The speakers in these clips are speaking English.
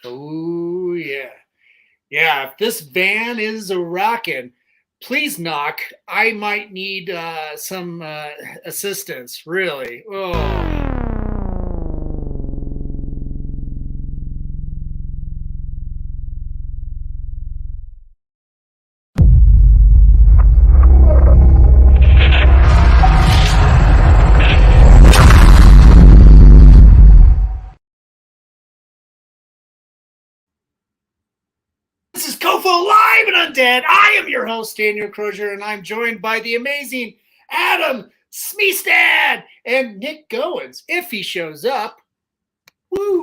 Oh, yeah. Yeah, if this van is a rockin', please knock. I might need some assistance, really. Oh. This is COFOH Live Undead. I am your host, Daniel Crosier, and I'm joined by the amazing Adam Smestad and Nick Goins, if he shows up. Woo!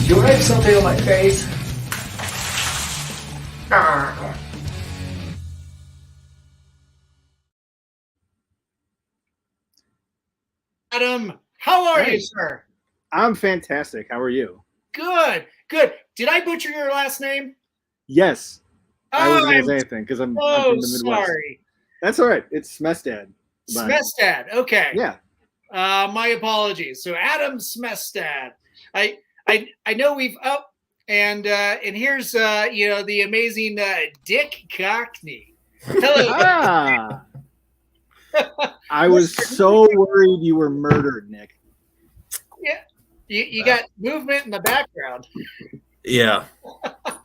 Do I have something on my face? Adam, how are you, sir? I'm fantastic. How are you? Good, good. Did I butcher your last name? Yes. I wasn't going I'm to say anything because I'm so from the Midwest. sorry. That's all right. It's Smestad. Smestad. Okay. Yeah. My apologies. So Adam Smestad. I know we've and here's the amazing Dick Cockney. Hello. Ah. I was so worried you were murdered, Nick. Yeah. You got movement in the background. Yeah.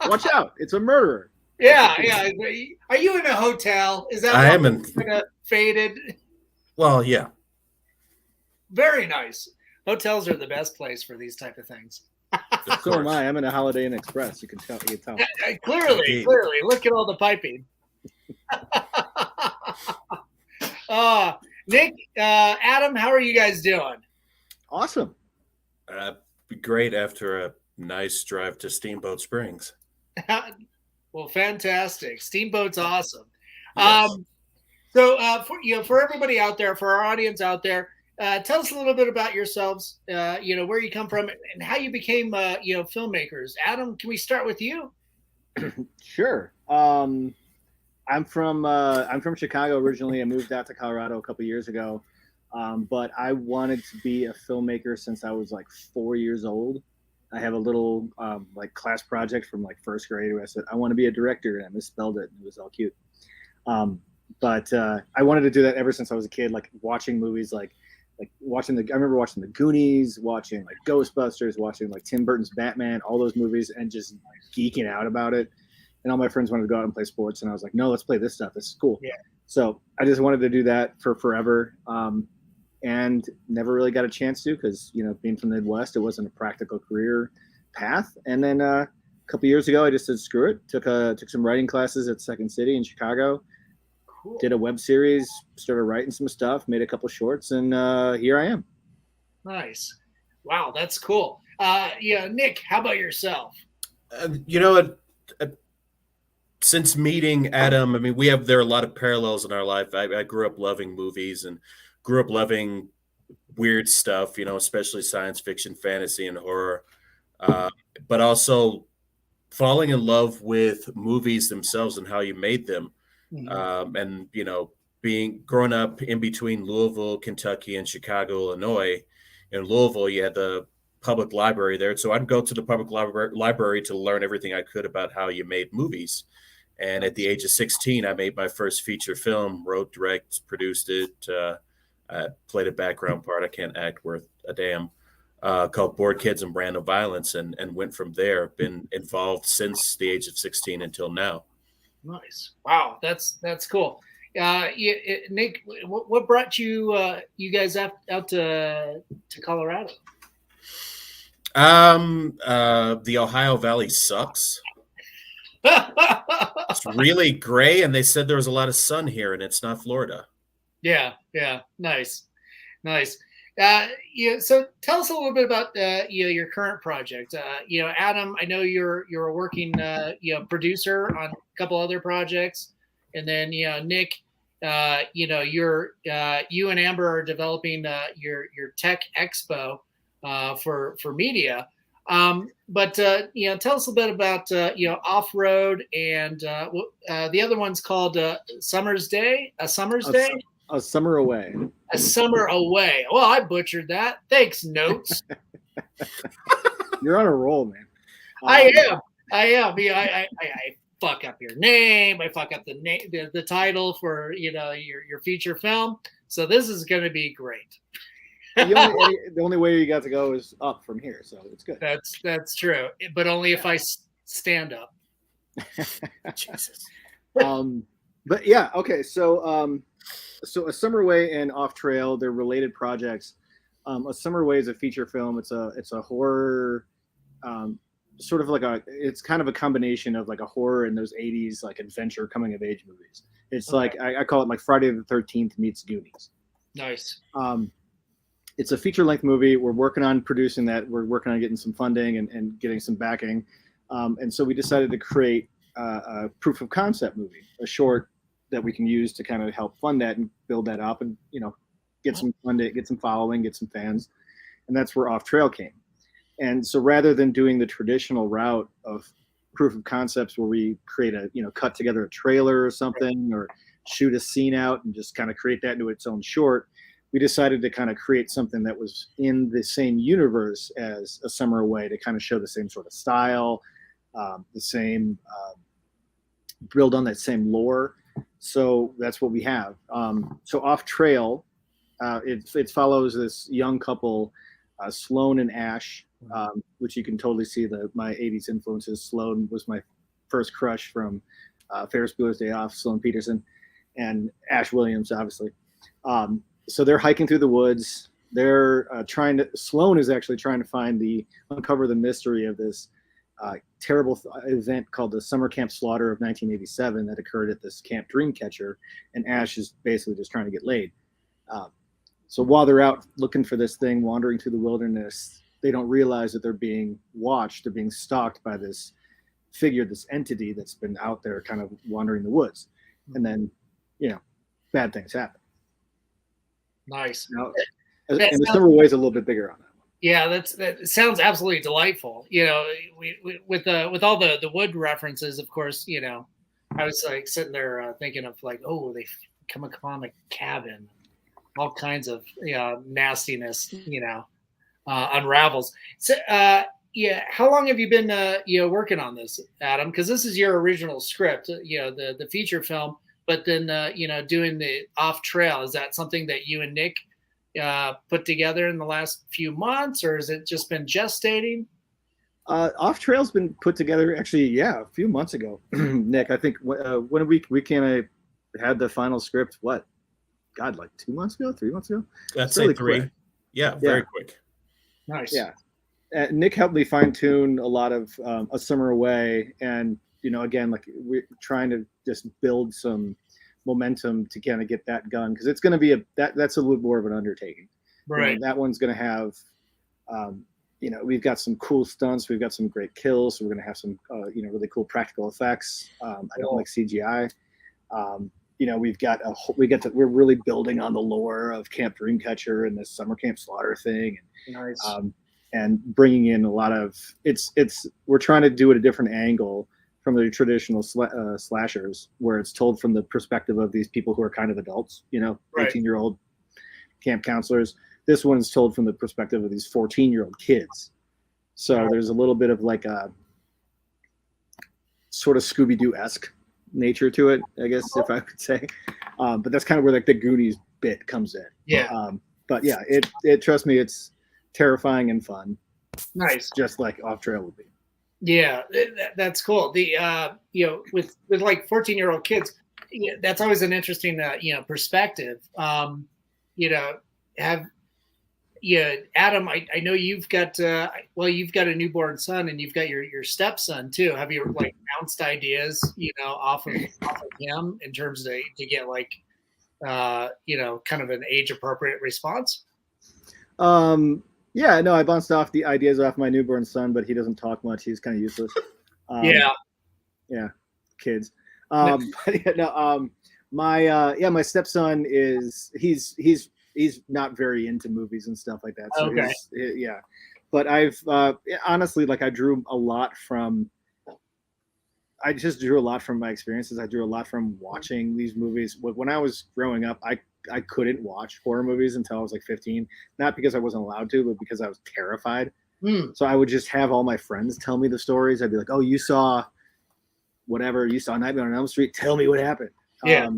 Watch out. It's a murderer. Yeah. Are you in a hotel? Is that I am in faded? Well, yeah. Very nice. Hotels are the best place for these type of things. So am I. I'm in a Holiday Inn Express. You can tell. Clearly. Look at all the piping. Nick, Adam, how are you guys doing? Awesome. Great after a nice drive to Steamboat Springs. Well, fantastic. Steamboat's awesome. Yes. For everybody out there, for our audience out there, tell us a little bit about yourselves, where you come from and how you became, filmmakers. Adam, can we start with you? Sure. I'm from Chicago originally. I moved out to Colorado a couple years ago, but I wanted to be a filmmaker since I was like 4 years old. I have a little class project from like first grade where I said I want to be a director, and I misspelled it, and it was all cute. But I wanted to do that ever since I was a kid, like watching movies, I remember watching the Goonies, watching like Ghostbusters, watching like Tim Burton's Batman, all those movies, and just geeking out about it. And all my friends wanted to go out and play sports, and I was like, no, let's play this stuff. This is cool. Yeah. So I just wanted to do that for forever, and never really got a chance to because, being from the Midwest, it wasn't a practical career path. And then a couple years ago, I just said, screw it. Took some writing classes at Second City in Chicago. Cool. Did a web series, started writing some stuff, made a couple shorts, and here I am. Nice. Wow, that's cool. Nick, how about yourself? Since meeting Adam, I mean, there are a lot of parallels in our life. I grew up loving movies and grew up loving weird stuff, especially science fiction, fantasy, and horror. But also falling in love with movies themselves and how you made them. Mm-hmm. And growing up in between Louisville, Kentucky, and Chicago, Illinois. In Louisville, you had the public library there. So I'd go to the public library to learn everything I could about how you made movies. And at the age of 16, I made my first feature film, wrote, directed, produced it. I played a background part. I can't act worth a damn. Called Bored Kids and Brand of Violence, and went from there. Been involved since the age of 16 until now. Nice. Wow, that's cool. Nick, what brought you guys out to Colorado? The Ohio Valley sucks. It's really gray, and they said there was a lot of sun here, and it's not Florida. Yeah, nice. So tell us a little bit about your current project. Adam, I know you're a working producer on a couple other projects, and then Nick, you and Amber are developing your tech expo for media. But tell us a bit about off road and the other one's called Summer's Day. A Summer's Day. A Summer Away. A Summer Away. Well, I butchered that. Thanks, notes. You're on a roll, man. I am. I fuck up your name. I fuck up the title for your feature film. So this is going to be great. The only way you got to go is up from here, so it's good. That's true, but only if I stand up. Jesus. But yeah, okay. So A Summer Away and Off Trail, they're related projects. A Summer Away is a feature film. It's a horror, sort of it's kind of a combination of like a horror and those 80s like adventure coming of age movies. It's like I call it like Friday the 13th meets Goonies. Nice. It's a feature length movie. We're working on producing that. We're working on getting some funding and getting some backing. And so we decided to create a proof of concept movie, a short that we can use to kind of help fund that and build that up and, get some funding, get some following, get some fans. And that's where Off Trail came. And so rather than doing the traditional route of proof of concepts where we create cut together a trailer or something or shoot a scene out and just kind of create that into its own short, we decided to kind of create something that was in the same universe as A Summer Away to kind of show the same sort of style, the same, build on that same lore. So that's what we have. So Off Trail, it follows this young couple, Sloan and Ash, which you can totally see my 80s influences. Sloan was my first crush from Ferris Bueller's Day Off, Sloan Peterson, and Ash Williams, obviously. So they're hiking through the woods. They're Sloan is actually trying to uncover the mystery of this terrible event called the Summer Camp Slaughter of 1987 that occurred at this Camp Dreamcatcher, and Ash is basically just trying to get laid. So while they're out looking for this thing, wandering through the wilderness, they don't realize that they're being watched, they're being stalked by this figure, this entity that's been out there kind of wandering the woods. And then, bad things happen. Nice. Now, and the Summer Away is a little bit bigger on that one. Yeah, that sounds absolutely delightful. We with all the wood references, of course. I was like sitting there thinking of like, oh, they come upon a cabin, all kinds of nastiness, unravels. So, how long have you been working on this, Adam? Because this is your original script, the feature film. But then, doing the Off Trail, is that something that you and Nick put together in the last few months, or has it just been gestating? Off Trail's been put together actually, a few months ago. Nick, I think when we can had the final script. What? God, like 2 months ago, 3 months ago. That's really 3. Quick. Yeah, very quick. Nice. Yeah, Nick helped me fine tune a lot of A Summer Away, and again, like we're trying to just build some momentum to kind of get that done, because it's going to be that's a little more of an undertaking. Right. That one's going to have, we've got some cool stunts, we've got some great kills, so we're going to have some, really cool practical effects. I don't like CGI. We're really building on the lore of Camp Dreamcatcher and this Summer Camp Slaughter thing. Nice. And bringing in a lot of we're trying to do it a different angle from the traditional slashers, where it's told from the perspective of these people who are kind of adults, 18-year-old camp counselors. This one's told from the perspective of these 14-year-old kids. So there's a little bit of like a sort of Scooby-Doo-esque nature to it, I guess, if I could say. But that's kind of where like the Goonies bit comes in. Yeah. But yeah, it trust me, it's terrifying and fun. Nice. Just like Off Trail would be. Yeah, that's cool. The with like 14-year-old kids, that's always an interesting perspective. Adam, I know you've got you've got a newborn son and you've got your stepson too. Have you like bounced ideas off of him in terms to get like kind of an age appropriate response? Yeah, no, I bounced off the ideas off my newborn son, but he doesn't talk much. He's kind of useless. Yeah. Yeah, kids. But yeah, no, my stepson he's not very into movies and stuff like that. So Okay. yeah, but I've honestly, like, I just drew a lot from my experiences. I drew a lot from watching these movies. When I was growing up, I couldn't watch horror movies until I was like 15, not because I wasn't allowed to, but because I was terrified. So I would just have all my friends tell me the stories. I'd be like, "Oh, you saw whatever, you saw Nightmare on Elm Street. Tell me what happened." Yeah.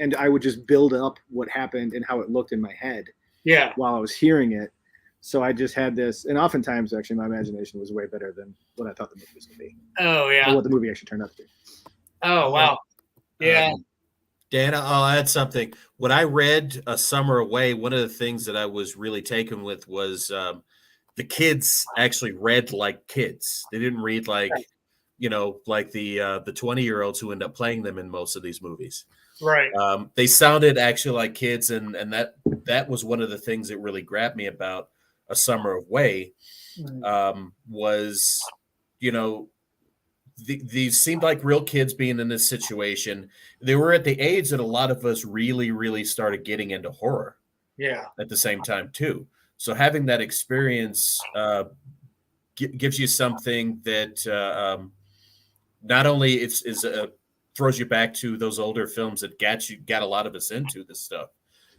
And I would just build up what happened and how it looked in my head Yeah. while I was hearing it. So I just had this, and oftentimes actually my imagination was way better than what I thought the movie was going to be. Oh yeah. Or what the movie actually turned out to be. Oh wow. Yeah. Dan, I'll add something. When I read A Summer Away, one of the things that I was really taken with was the kids actually read like kids. They didn't read like, like the 20-year-olds who end up playing them in most of these movies. Right. They sounded actually like kids, and that was one of the things that really grabbed me about A Summer Away. Was, these seemed like real kids being in this situation. They were at the age that a lot of us really, really started getting into horror. Yeah. At the same time too. So having that experience gives you something that not only throws you back to those older films that got a lot of us into this stuff,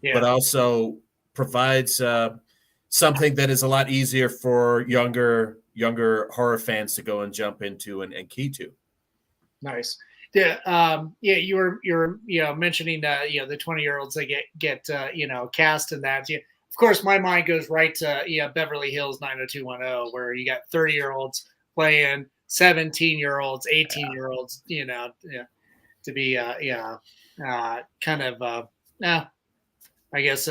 but also provides something that is a lot easier for younger horror fans to go and jump into and key to. Nice. Yeah. You were mentioning the 20-year-olds that get cast in that. Yeah. Of course, my mind goes right to Beverly Hills 90210, where you got 30-year-olds playing 17-year-olds, 18-year-olds. To be kind of I guess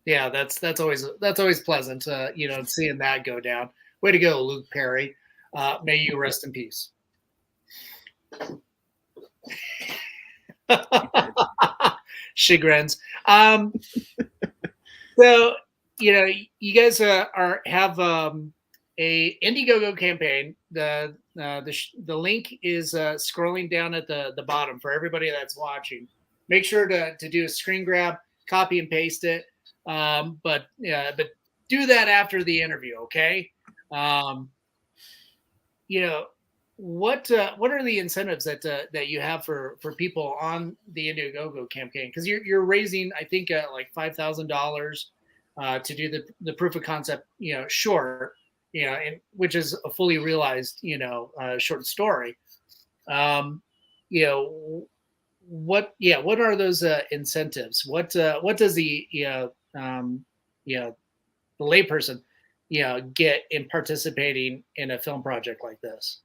that's always pleasant. Seeing that go down. Way to go, Luke Perry. May you rest in peace. Chagrins. So you guys have a Indiegogo campaign. The link is scrolling down at the bottom for everybody that's watching. Make sure to do a screen grab, copy and paste it. But do that after the interview, okay? What are the incentives that you have for people on the Indiegogo campaign? Because you're raising, I think, like $5,000 to do the proof of concept, short, which is a fully realized, short story. What are those incentives? What does the layperson get in participating in a film project like this?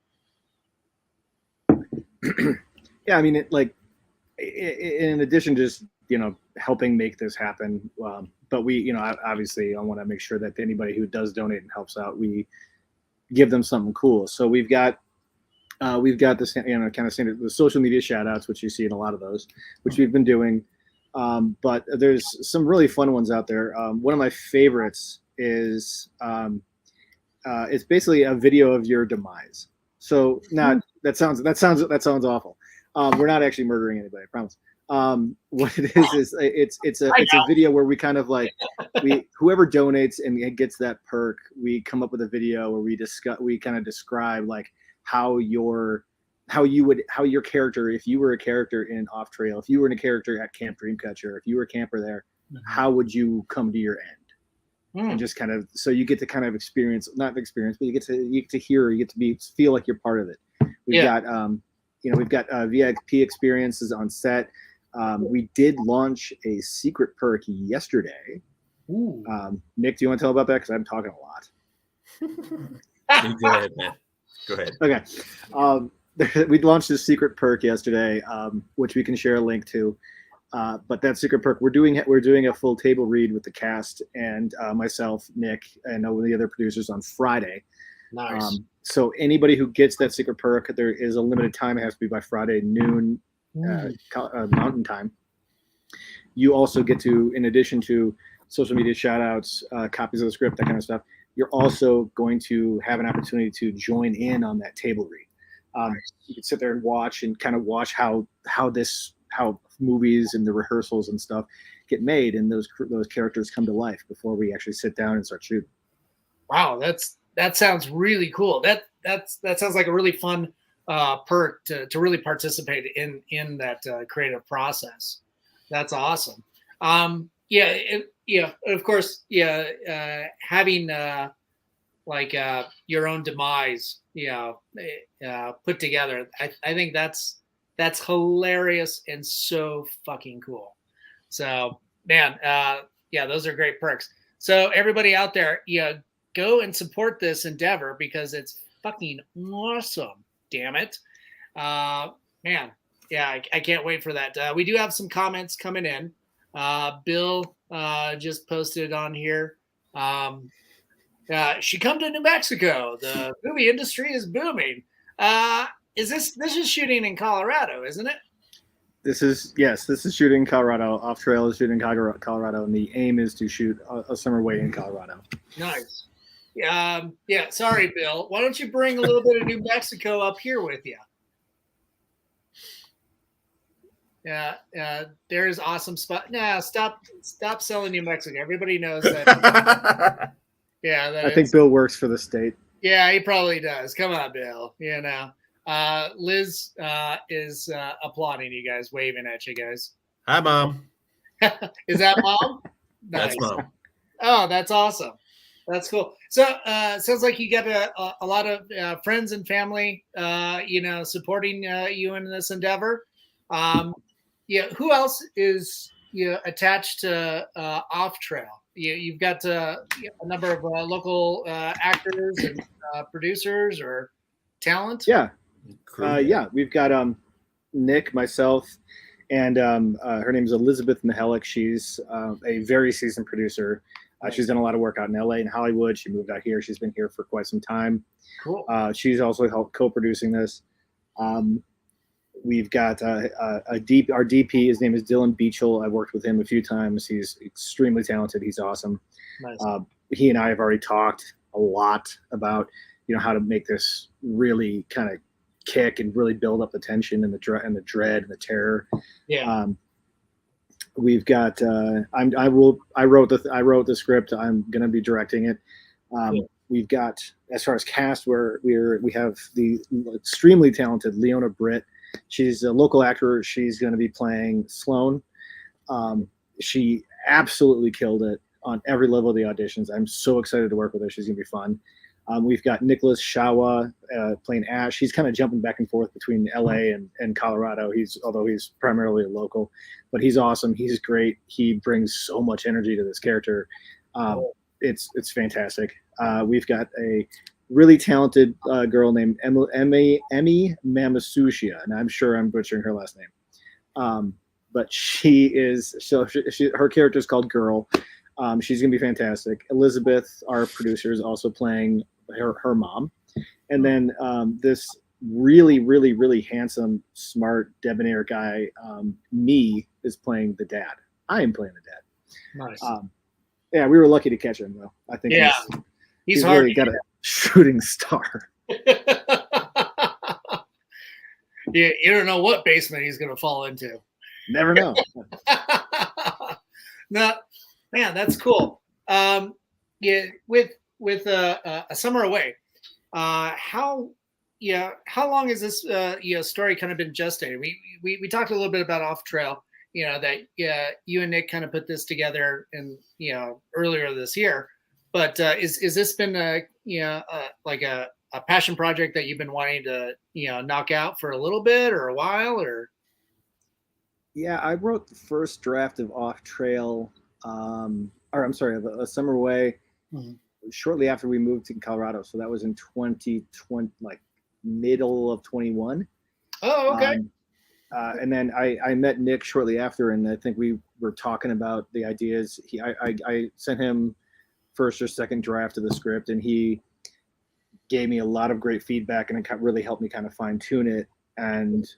Yeah, I mean, in addition to just helping make this happen, but we obviously I want to make sure that anybody who does donate and helps out, we give them something cool. So we've got this kind of standard the social media shout outs, which you see in a lot of those, which we've been doing. But there's some really fun ones out there. One of my favorites is it's basically a video of your demise. So now that sounds awful. We're not actually murdering anybody, I promise. What it is it's a video where we kind of like whoever donates and gets that perk, we come up with a video where we kind of describe like how your character, if you were a character in Off Trail, if you were a character at Camp Dreamcatcher, if you were a camper there, how would you come to your end? And just kind of, so you get to kind of not experience, but you get to hear, you get to feel like you're part of it. We've got VIP experiences on set. We did launch a secret perk yesterday. Nick, do you want to tell about that? Because I'm talking a lot. Go ahead, man. Go ahead. Okay. We launched this secret perk yesterday, which we can share a link to. But that secret perk, we're doing a full table read with the cast and myself, Nick, and all the other producers on Friday. Nice. So anybody who gets that secret perk, there is a limited time. It has to be by Friday noon Mountain Time. You also get to, in addition to social media shout outs, copies of the script, that kind of stuff, you're also going to have an opportunity to join in on that table read. You can sit there and watch how movies and the rehearsals and stuff get made, and those characters come to life before we actually sit down and start shooting. Wow, that sounds really cool. That sounds like a really fun perk to really participate in that creative process. That's awesome. Of course, having your own demise, put together. I think that's hilarious and so fucking cool. So, man, those are great perks. So everybody out there, go and support this endeavor because it's fucking awesome. Damn it. Man, yeah, I can't wait for that. We do have some comments coming in. Bill just posted on here. She come to New Mexico. The movie industry is booming. This is shooting in Colorado, isn't it? This is shooting in Colorado. Off Trail is shooting in Colorado, and the aim is to shoot a summer way in Colorado. Nice. Sorry, Bill. Why don't you bring a little bit of New Mexico up here with you? There's awesome spot. Nah, stop selling New Mexico. Everybody knows that. I think Bill works for the state. Yeah, he probably does. Come on, Bill. Liz is applauding you guys, waving at you guys. Hi, Mom. Is that Mom? Nice. That's Mom. Oh, that's awesome. That's cool. So sounds like you got a lot of friends and family, supporting you in this endeavor. Who else is attached to Off Trail? You've got a number of local actors and producers or talent. Yeah, we've got Nick, myself, and her name is Elizabeth Mihalik. She's a very seasoned producer. She's done a lot of work out in LA and Hollywood. She moved out here. She's been here for quite some time. Cool. She's also helped co-producing this. We've got our DP. His name is Dylan Beachel. I've worked with him a few times. He's extremely talented. He's awesome. Nice. He and I have already talked a lot about how to make this really kind of kick and really build up the tension and the dread and the terror. Yeah. We've got. I wrote the script. I'm going to be directing it. We've got, as far as cast, we have the extremely talented Leona Britt. She's a local actor. She's going to be playing Sloane. She absolutely killed it on every level of the auditions. I'm so excited to work with her. She's going to be fun. We've got Nicholas Shawa playing Ash. He's kind of jumping back and forth between LA and Colorado. Although he's primarily a local, but he's awesome. He's great. He brings so much energy to this character. It's fantastic. We've got a really talented girl named Emmy Mamasushia, and I'm sure I'm butchering her last name. But her character is called Girl. She's gonna be fantastic. Elizabeth, our producer, is also playing her mom, and then this really, really, really handsome, smart, debonair guy, me, is playing the dad. I am playing the dad. Nice. Yeah, we were lucky to catch him though. I think he's hard. Really got a shooting star. Yeah, you don't know what basement he's gonna fall into. Never know. No, man, that's cool. With a summer away, how long has this story kind of been gestated? We talked a little bit about Off Trail, that you and Nick kind of put this together in earlier this year, but is this been a passion project that you've been wanting to knock out for a little bit or a while, or? Yeah, I wrote the first draft of Off Trail, of A Summer Away, shortly after we moved to Colorado. So that was in 2020, like middle of 21. Oh, okay. And then I met Nick shortly after, and I think we were talking about the ideas. I sent him first or second draft of the script, and he gave me a lot of great feedback, and it really helped me kind of fine tune it, and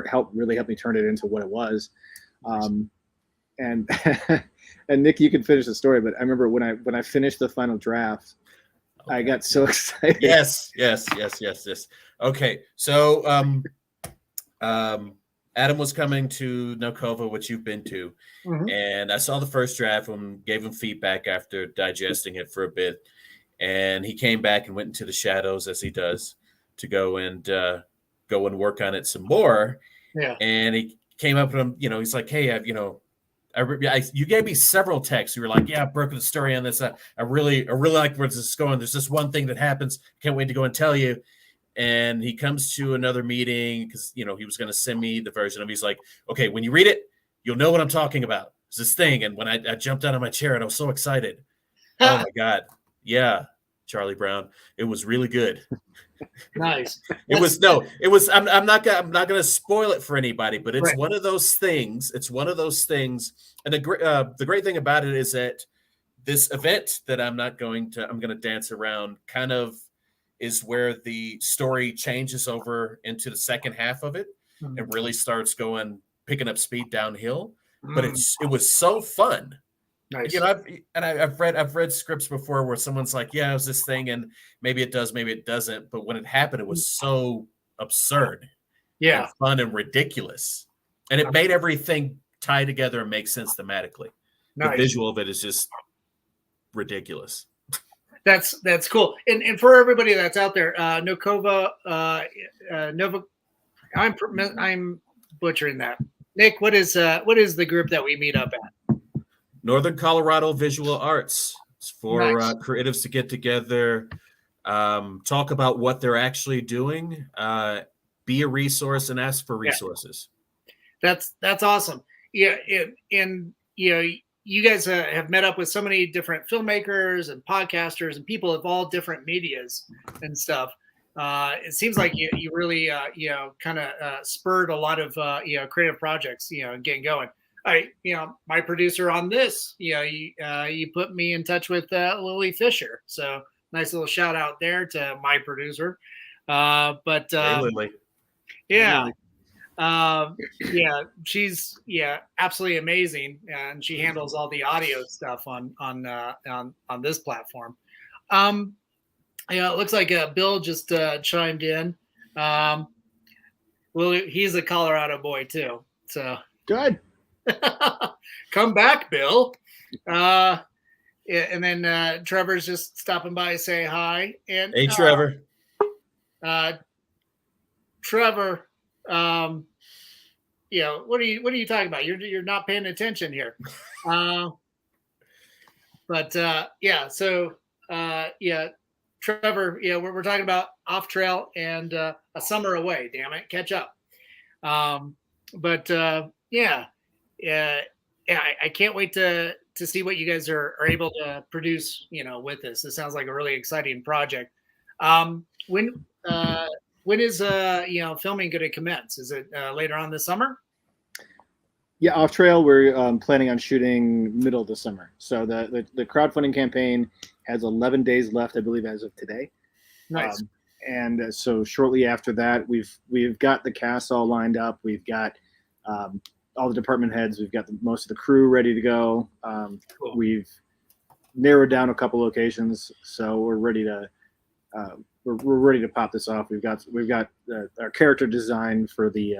helped me turn it into what it was. and and Nick, you can finish the story, but I remember when I finished the final draft, okay. I got so excited. Yes. Okay, so Adam was coming to Nokova, which you've been to, and I saw the first draft and gave him feedback after digesting it for a bit, and he came back and went into the shadows as he does to go and work on it some more. Yeah, and he came up with him, he's like, hey, you gave me several texts. You were like, yeah, I've broken the story on this. I really like where this is going. There's this one thing that happens. Can't wait to go and tell you. And he comes to another meeting because, he was going to send me the version of. He's like, okay, when you read it, you'll know what I'm talking about. It's this thing. And when I jumped out of my chair and I was so excited. Oh my God. Yeah. Charlie Brown. It was really good. Nice. It was. I'm not going to spoil it for anybody, but it's one of those things. It's one of those things. And the great thing about it is that this event that I'm going to dance around kind of is where the story changes over into the second half of it and really starts picking up speed downhill. But it was so fun. Nice. I've read scripts before where someone's like, yeah, it was this thing, and maybe it does, maybe it doesn't. But when it happened, it was so absurd, and fun and ridiculous, and it made everything tie together and make sense thematically. Nice. The visual of it is just ridiculous. That's cool. And for everybody that's out there, Nokova, Nova, I'm butchering that. Nick, what is the group that we meet up at? Northern Colorado Visual Arts. It's for creatives to get together, talk about what they're actually doing, be a resource, and ask for resources. That's awesome. Yeah, and you guys have met up with so many different filmmakers and podcasters and people of all different medias and stuff. It seems like you really kind of spurred a lot of creative projects getting going. My producer on this, you put me in touch with Lily Fisher. So nice little shout out there to my producer. Hey, Lily. Yeah. She's absolutely amazing, and she handles all the audio stuff on this platform. It looks like Bill just chimed in. Well, he's a Colorado boy too, so good. Come back, Bill. And then Trevor's just stopping by to say hi. And hey, Trevor. Trevor, what are you talking about? You're not paying attention here. Trevor, we're talking about Off Trail and A Summer Away. Damn it, catch up. I can't wait to see what you guys are able to produce, with this. This sounds like a really exciting project. When is filming going to commence? Is it later on this summer? Yeah, Off Trail, we're planning on shooting middle of the summer. So the crowdfunding campaign has 11 days left, I believe, as of today. Nice. And so shortly after that, we've got the cast all lined up. We've got all the department heads. We've got most of the crew ready to go. Cool. We've narrowed down a couple locations, so we're ready to we're ready to pop this off. We've got our character design for the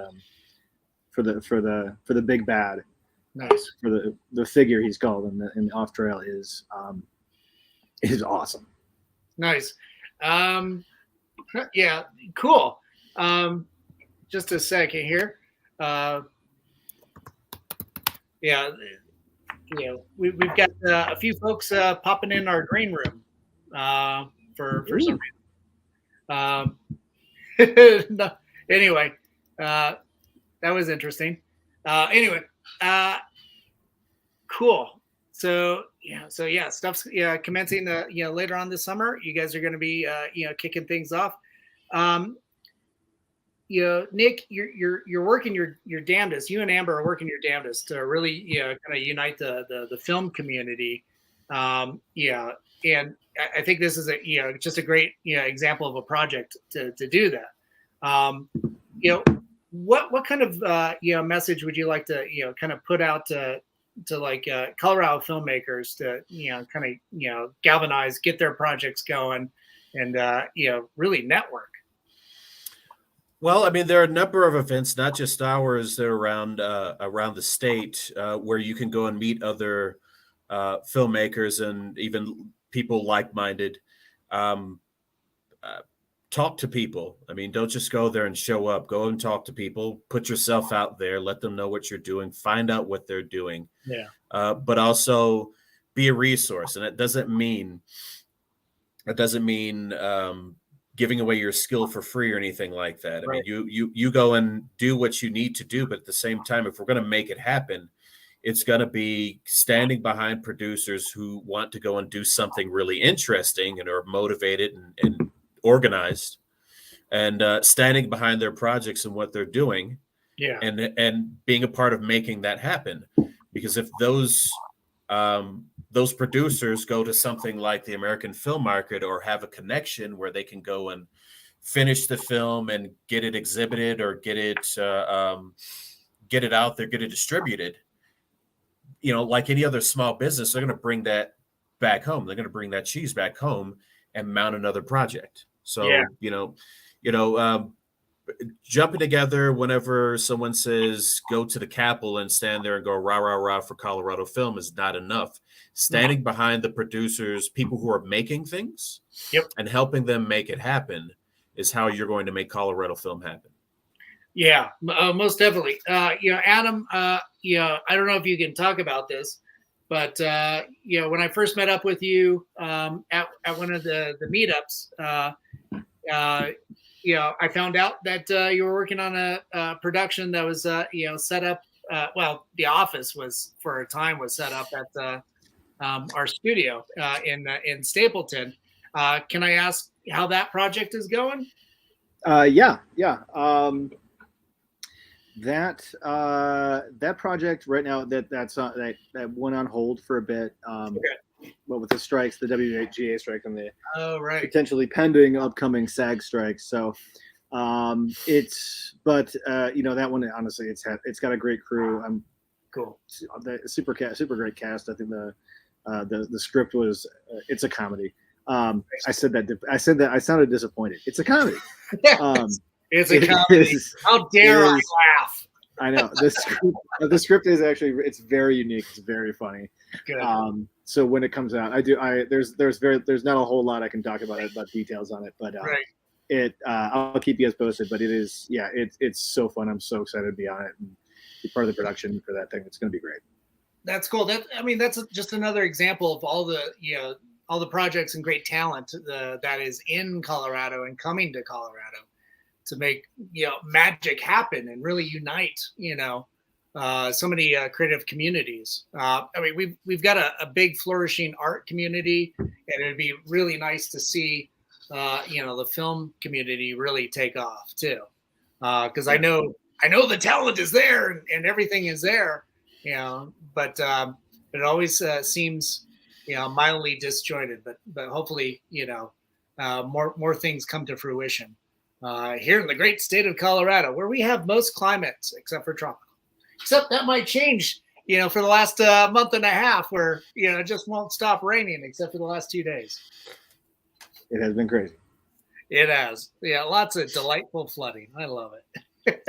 big bad. Nice. For the figure he's called in the Off Trail is awesome. Nice. Yeah, cool. Just a second here. We've got a few folks popping in our green room for some reason. Anyway, that was interesting. Cool. So stuff's commencing later on this summer. You guys are going to be kicking things off. Nick, you're working your damnedest. You and Amber are working your damnedest to really kind of unite the film community. And I think this is just a great example of a project to do that. What kind of message would you like to kind of put out to Colorado filmmakers to kind of galvanize, get their projects going, and really network? Well, I mean, there are a number of events, not just ours, that are around the state where you can go and meet other filmmakers and even people like-minded. Um, Talk to people. I mean, don't just go there and show up. Go and talk to people. Put yourself out there. Let them know what you're doing. Find out what they're doing. Yeah. But also be a resource, and it doesn't mean giving away your skill for free or anything like that. I Right. mean, you go and do what you need to do, but at the same time, if we're going to make it happen, it's going to be standing behind producers who want to go and do something really interesting and are motivated and organized, and standing behind their projects and what they're doing, Yeah. and being a part of making that happen. Because if those producers go to something like the American film market or have a connection where they can go and finish the film and get it exhibited or get it out there, get it distributed, like any other small business, they're going to bring that back home. They're going to bring that cheese back home and mount another project. So, jumping together whenever someone says go to the Capitol and stand there and go rah, rah, rah for Colorado film is not enough. Standing behind the producers, people who are making things, and helping them make it happen is how you're going to make Colorado film happen. Yeah, most definitely. Adam, I don't know if you can talk about this, but when I first met up with you at one of the meetups, I found out that you were working on a production that was set up. The office was for a time was set up at our studio in Stapleton. Can I ask how that project is going? Yeah. That project right now that went on hold for a bit. Well, with the strikes, the WGA strike and the potentially pending upcoming SAG strikes. So that one, honestly, it's got a great crew. I'm cool. Super great cast. I think the script was it's a comedy. I said that I sounded disappointed. It's a comedy. It's a comedy. How dare I laugh? I know the script is actually, it's very unique. It's very funny. Good. So when it comes out, there's not a whole lot I can talk about details on it, but I'll keep you guys posted. But it's so fun. I'm so excited to be on it and be part of the production for that thing. It's going to be great. That's cool. That's just another example of all the projects and great talent that is in Colorado and coming to Colorado to make magic happen and really unite so many creative communities. We've got a big flourishing art community, and it'd be really nice to see the film community really take off too, because I know the talent is there and everything is there, but it always seems mildly disjointed, but hopefully more things come to fruition here in the great state of Colorado, where we have most climates except for tropical. Except that might change, for the last month and a half, where it just won't stop raining except for the last 2 days. It has been crazy. It has, lots of delightful flooding. I love it.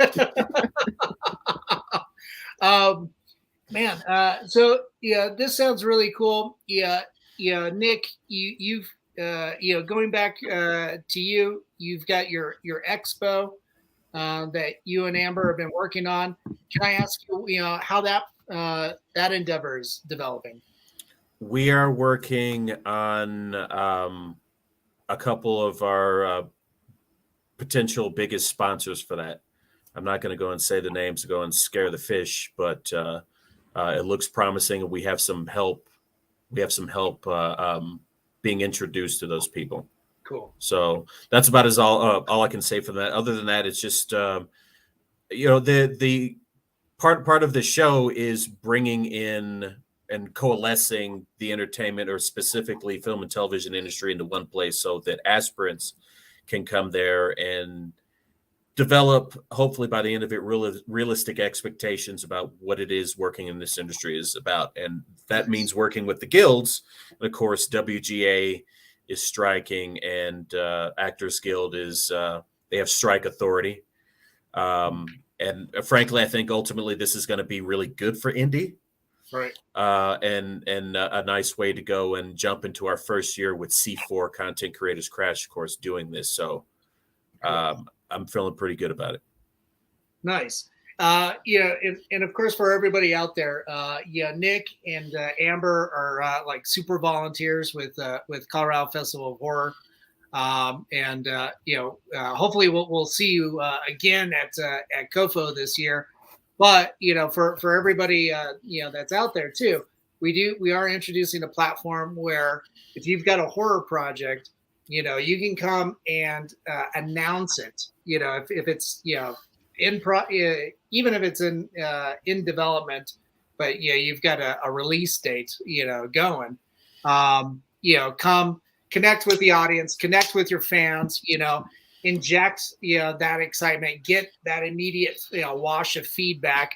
So this sounds really cool. Nick, you've going back to you've got your expo that you and Amber have been working on. Can I ask you, how that endeavor is developing? We are working on a couple of our potential biggest sponsors for that. I'm not going to go and say the names to go and scare the fish, but it looks promising, and we have some help. We have some help being introduced to those people. Cool. So that's about all I can say for that. Other than that, it's just the part of the show is bringing in and coalescing the entertainment, or specifically film and television industry, into one place, so that aspirants can come there and develop, hopefully by the end of it, realistic expectations about what it is working in this industry is about. And that means working with the guilds. And of course, WGA is striking, and Actors Guild is they have strike authority. And frankly, I think ultimately this is going to be really good for indie. Right. And a nice way to go and jump into our first year with C4 Content Creators Crash Course doing this. So I'm feeling pretty good about it. Nice. And of course, for everybody out there, Nick and Amber are like super volunteers with Colorado Festival of Horror. Hopefully we'll see you again at COFOH this year. But for everybody that's out there too, we are introducing a platform where if you've got a horror project, you can come and announce it. If it's even if it's in development, but you've got a release date going. Come connect with the audience, connect with your fans. Inject that excitement, get that immediate wash of feedback,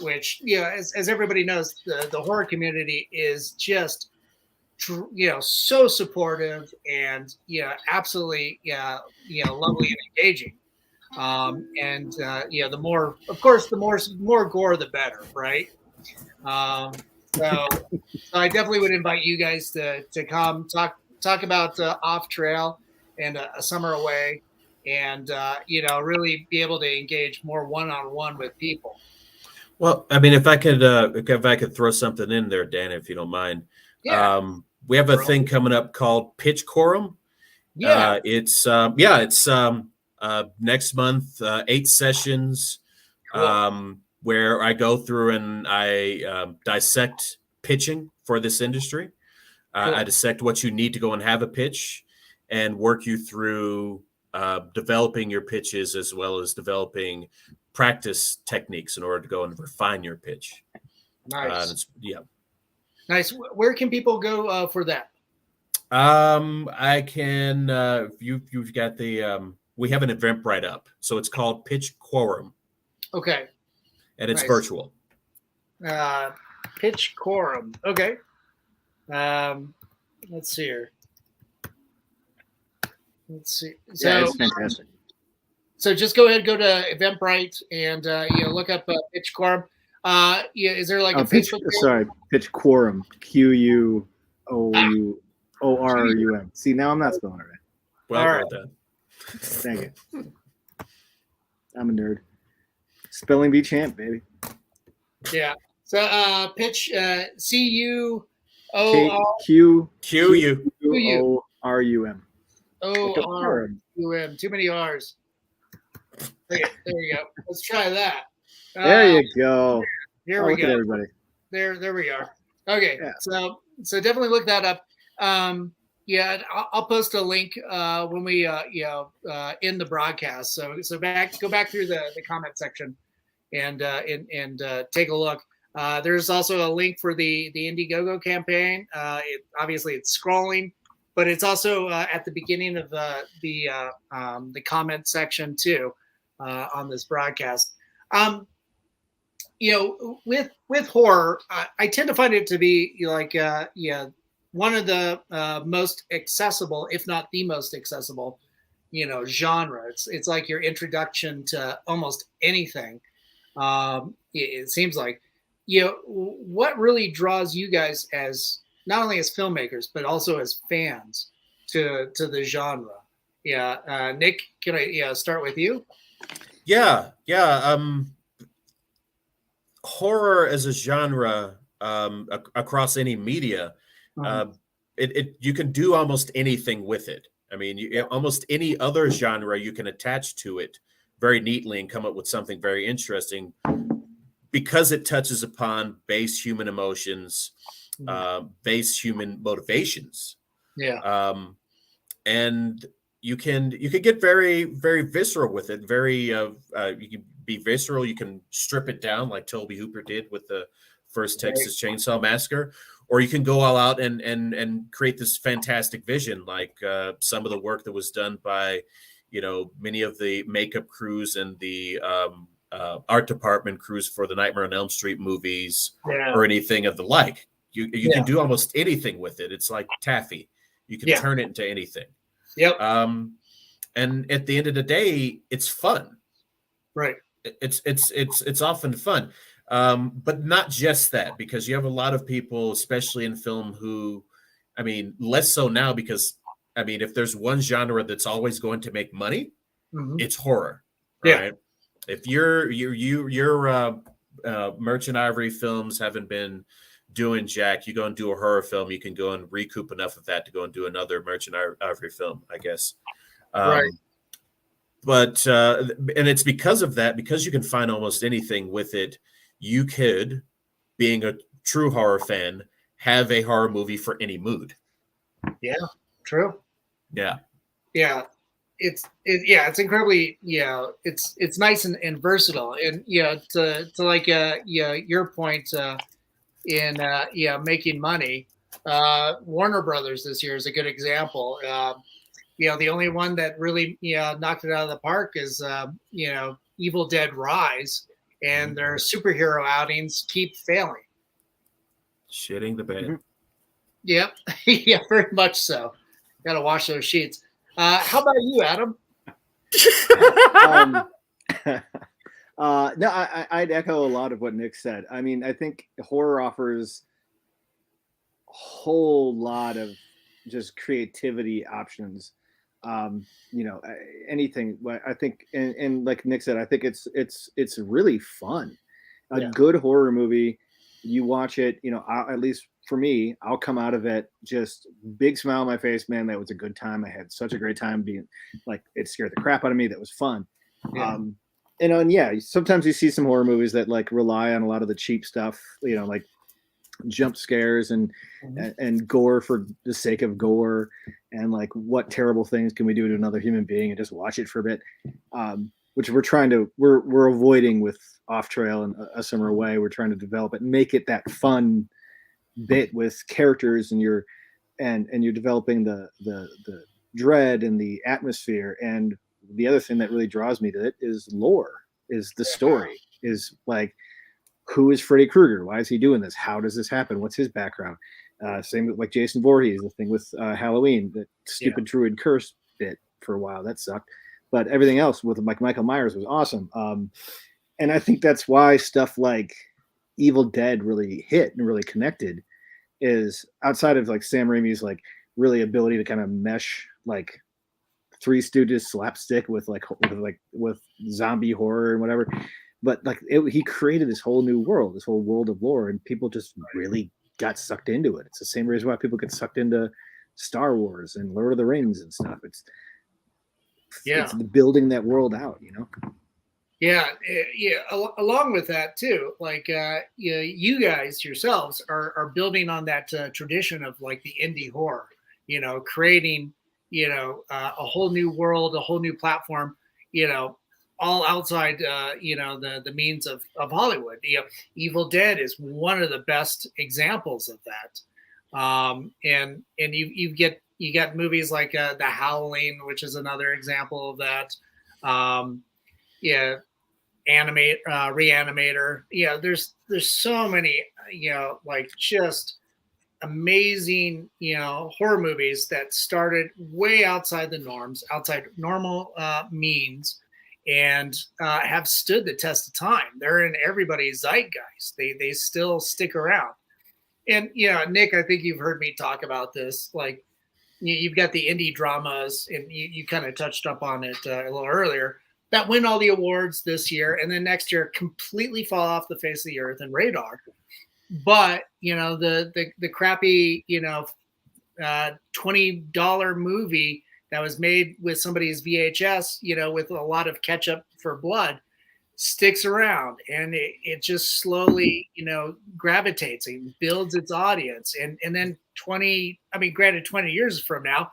which as everybody knows, the horror community is just so supportive and absolutely lovely and engaging. The more gore the better, right? So I definitely would invite you guys to come talk about Off Trail and a summer away, and really be able to engage more one-on-one with people. Well, I mean, if I could throw something in there, Dan, if you don't mind. Yeah. We have a thing coming up called Pitch Quorum. Yeah. It's next month, 8 sessions, Cool. where I go through and I dissect pitching for this industry. Cool. I dissect what you need to go and have a pitch, and work you through developing your pitches as well as developing practice techniques in order to go and refine your pitch. Nice. Nice. Where can people go for that? I can. You've got the. We have an Eventbrite up, so it's called Pitch Quorum. Okay. And it's virtual. Pitch Quorum. Okay. Let's see here. Let's see. So, yeah, it's fantastic. So just go ahead, go to Eventbrite, and look up Pitch Quorum. Is there like a Facebook page? Sorry, Pitch Quorum. QUOUORUM. See, now I'm not spelling it right. Well, all right. Done. Thank you. I'm a nerd. Spelling bee champ, baby. Yeah. So pitch CUORUM. ORUM. Too many R's. Okay, there you go. Let's try that. There you go. Here we go. Everybody. There we are. Okay. Yeah. So definitely look that up. I'll post a link when we end the broadcast. So go back through the comment section and take a look. There's also a link for the Indiegogo campaign. Obviously it's scrolling, but it's also at the beginning of the comment section too on this broadcast. With horror, I tend to find it to be one of the most accessible, if not the most accessible, genre. It's like your introduction to almost anything. It seems like, what really draws you guys as not only as filmmakers, but also as fans to the genre? Yeah. Nick, can I start with you? Yeah. Horror as a genre across any media, you can do almost anything with it. I mean, almost any other genre you can attach to it very neatly and come up with something very interesting because it touches upon base human emotions, base human motivations. Yeah. And you can get very, very visceral with it. You can be visceral. You can strip it down like Toby Hooper did with the first Texas Chainsaw Massacre, or you can go all out and create this fantastic vision, like some of the work that was done by many of the makeup crews and the art department crews for the Nightmare on Elm Street movies or anything of the like. You can do almost anything with it. It's like taffy. You can turn it into anything. Yep. And at the end of the day, it's fun. Right. It's often fun. But not just that, because you have a lot of people, especially in film, who, I mean, less so now, because I mean, if there's one genre that's always going to make money, it's horror. Right? If your Merchant Ivory films haven't been doing jack, you go and do a horror film, you can go and recoup enough of that to go and do another Merchant Ivory film, I guess. Right. But and it's because of that, because you can find almost anything with it, you could, being a true horror fan, have a horror movie for any mood. Yeah, true. Yeah. Yeah. It's incredibly, it's nice and versatile. And to like your point in making money, Warner Brothers this year is a good example. The only one that really knocked it out of the park is Evil Dead Rise, and their superhero outings keep failing. Shitting the bed. Yep. Yeah, very much so. Got to wash those sheets. How about you, Adam? No, I'd echo a lot of what Nick said. I mean, I think horror offers a whole lot of just creativity options. Anything. I think, and like Nick said, I think it's really fun. A good horror movie, you watch it, at least for me, I'll come out of it just big smile on my face. Man, that was a good time. I had such a great time being like, it scared the crap out of me. That was fun. Sometimes you see some horror movies that like rely on a lot of the cheap stuff, like jump scares and gore for the sake of gore, and like what terrible things can we do to another human being and just watch it for a bit, which we're avoiding with Off Trail in a similar way. We're trying to develop it and make it that fun bit with characters, and you're developing the dread and the atmosphere. And the other thing that really draws me to it is lore, is the story, is like, who is Freddy Krueger? Why is he doing this? How does this happen? What's his background? Same with like Jason Voorhees, the thing with Halloween, that stupid Druid curse bit for a while, that sucked. But everything else with like Michael Myers was awesome. And I think that's why stuff like Evil Dead really hit and really connected, is outside of like Sam Raimi's like really ability to kind of mesh like Three Stooges slapstick with zombie horror and whatever. But like he created this whole new world, this whole world of lore, and people just really got sucked into it. It's the same reason why people get sucked into Star Wars and Lord of the Rings and stuff. It's building that world out, Yeah. Along with that too, like you guys yourselves are building on that tradition of like the indie horror, creating a whole new world, a whole new platform, all outside the means of Hollywood. Evil Dead is one of the best examples of that. And you got movies like The Howling, which is another example of that. Reanimator. There's so many, like just amazing, horror movies that started way outside the norms, outside normal means, and have stood the test of time. They're in everybody's zeitgeist. They still stick around. And Nick, I think you've heard me talk about this. Like, you've got the indie dramas, and you kind of touched up on it a little earlier, that win all the awards this year, and then next year completely fall off the face of the earth and radar. But the crappy $20 movie that was made with somebody's VHS, with a lot of ketchup for blood, sticks around, and it just slowly gravitates and builds its audience, and then 20 years from now,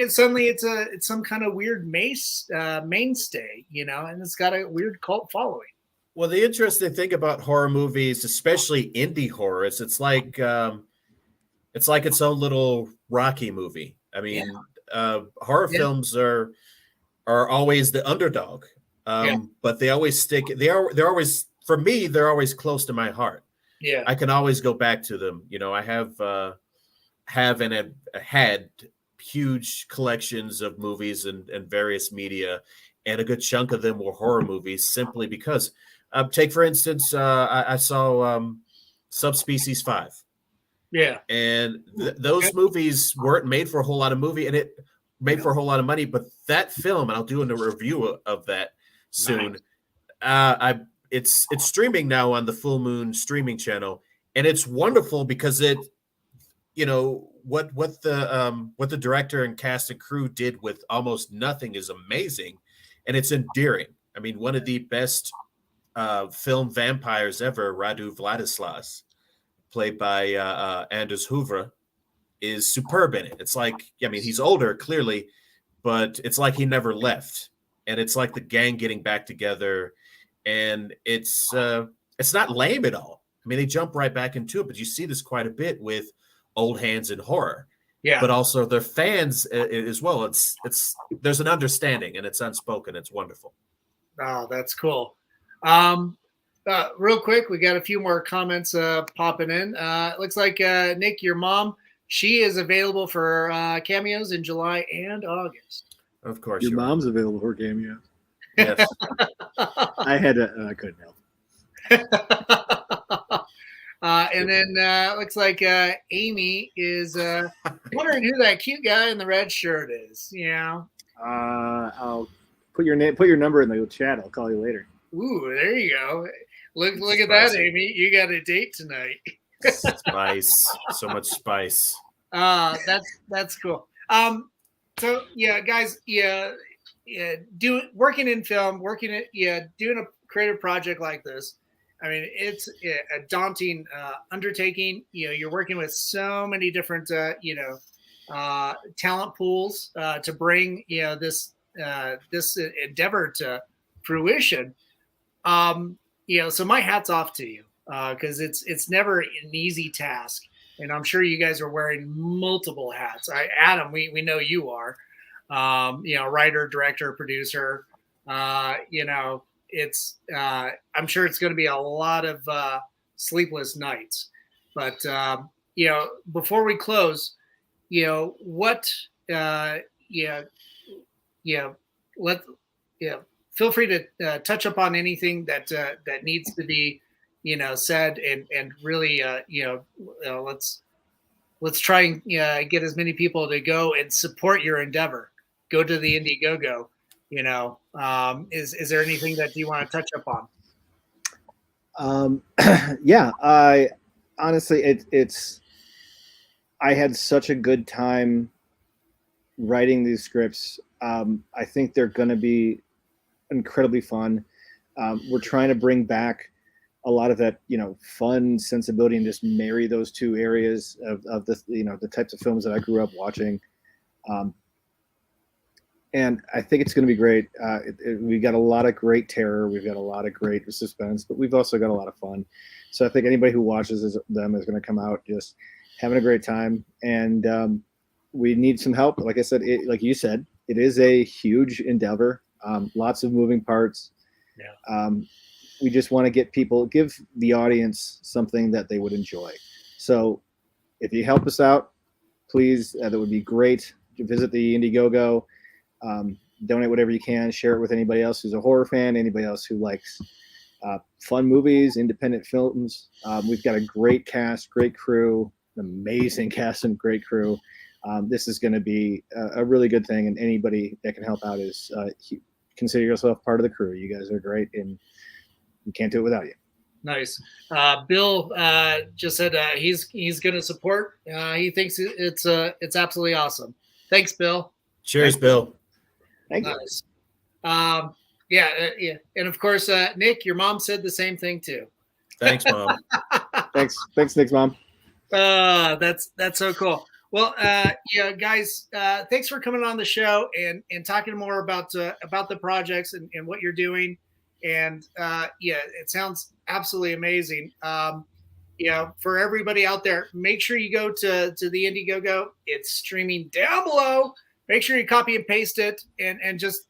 suddenly it's some kind of weird mainstay, and it's got a weird cult following. Well, the interesting thing about horror movies, especially indie horror, is it's like its own little Rocky movie. I mean, horror films are are always the underdog. Yeah. But they always stick. They're always, for me, they're always close to my heart. Yeah. I can always go back to them. You know, I have and have had huge collections of movies and various media, and a good chunk of them were horror movies simply because take for instance, I saw Subspecies 5. Yeah. And those movies weren't made for a whole lot of movie, and it made for a whole lot of money. But that film, and I'll do a review of that soon. Nice. It's streaming now on the Full Moon streaming channel, and it's wonderful because it, you know, what the director and cast and crew did with almost nothing is amazing, and it's endearing. I mean, one of the best film vampires ever, Radu Vladislas, played by Anders Hoover, is superb in it. It's like, I mean, he's older, clearly, but it's like he never left. And it's like the gang getting back together. And it's not lame at all. I mean, they jump right back into it, but you see this quite a bit with old hands in horror. Yeah. But also their fans as well. It's there's an understanding, and it's unspoken. It's wonderful. Oh, that's cool. Real quick, we got a few more comments popping in. It looks like Nick, your mom, she is available for cameos in July and August. Of course, your mom's available for cameos. Yes, I had to. I couldn't help. And then looks like Amy is wondering who that cute guy in the red shirt is. Yeah. I'll put your name, put your number in the chat. I'll call you later. Ooh, there you go. Look at that, Amy. You got a date tonight. Spice. So much spice. That's cool. So yeah, guys, working in film, doing a creative project like this. I mean, it's a daunting undertaking. You know, you're working with so many different talent pools to bring this endeavor to fruition. So my hat's off to you because it's never an easy task, and I'm sure you guys are wearing multiple hats. Adam, we know you are, writer, director, producer. It's I'm sure it's going to be a lot of sleepless nights, but before we close, feel free to touch upon anything that needs to be, said, and really, let's try and get as many people to go and support your endeavor. Go to the Indiegogo. Is there anything that you want to touch upon? Yeah, I honestly, I had such a good time writing these scripts. I think they're going to be incredibly fun. We're trying to bring back a lot of that, fun sensibility and just marry those two areas of the, the types of films that I grew up watching. And I think it's going to be great. We've got a lot of great terror. We've got a lot of great suspense, but we've also got a lot of fun. So I think anybody who watches them is going to come out just having a great time. And we need some help. Like I said, like you said, it is a huge endeavor. Lots of moving parts. Yeah. We just want to give the audience something that they would enjoy. So if you help us out, please, that would be great. Visit the Indiegogo. Donate whatever you can, share it with anybody else who's a horror fan, anybody else who likes fun movies, independent films. We've got a great cast, great crew, an amazing cast and great crew. This is going to be a really good thing, and anybody that can help out is consider yourself part of the crew. You guys are great, and we can't do it without you. Nice. Bill just said he's going to support. He thinks it's absolutely awesome. Thanks, Bill. Cheers, Bill. Thank you. Nice. Yeah, and of course, Nick, your mom said the same thing too. Thanks, Mom. Thanks, Nick's mom. That's so cool. Well, guys, thanks for coming on the show and talking more about the projects and what you're doing. And it sounds absolutely amazing. For everybody out there, make sure you go to the Indiegogo. It's streaming down below. Make sure you copy and paste it and just,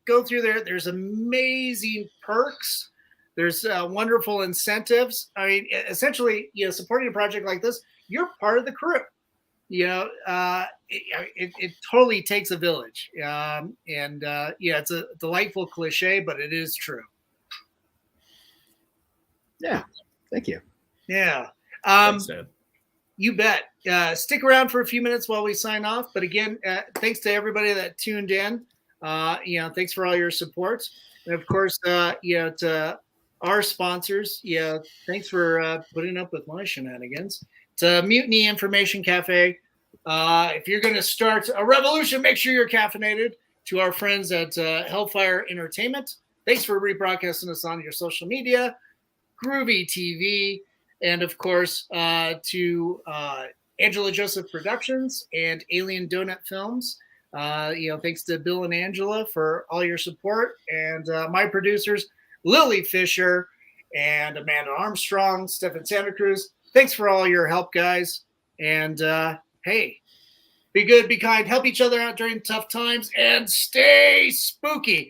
go through there. There's amazing perks. There's wonderful incentives. I mean, essentially, supporting a project like this, you're part of the crew. It totally takes a village. It's a delightful cliche, but it is true. Yeah. Thank you. Yeah. Thanks, Dad. You bet. Stick around for a few minutes while we sign off. But again, thanks to everybody that tuned in. Thanks for all your support. And of course, to our sponsors, thanks for putting up with my shenanigans. To Mutiny Information Cafe. If you're going to start a revolution, make sure you're caffeinated. To our friends at Hellfire Entertainment, thanks for rebroadcasting us on your social media. Groovy TV. And of course, to Angela Joseph Productions and Alien Donut Films. Thanks to Bill and Angela for all your support. And my producers, Lily Fisher and Amanda Armstrong, Stefan Santa Cruz. Thanks for all your help, guys. And hey, be good, be kind, help each other out during tough times, and stay spooky.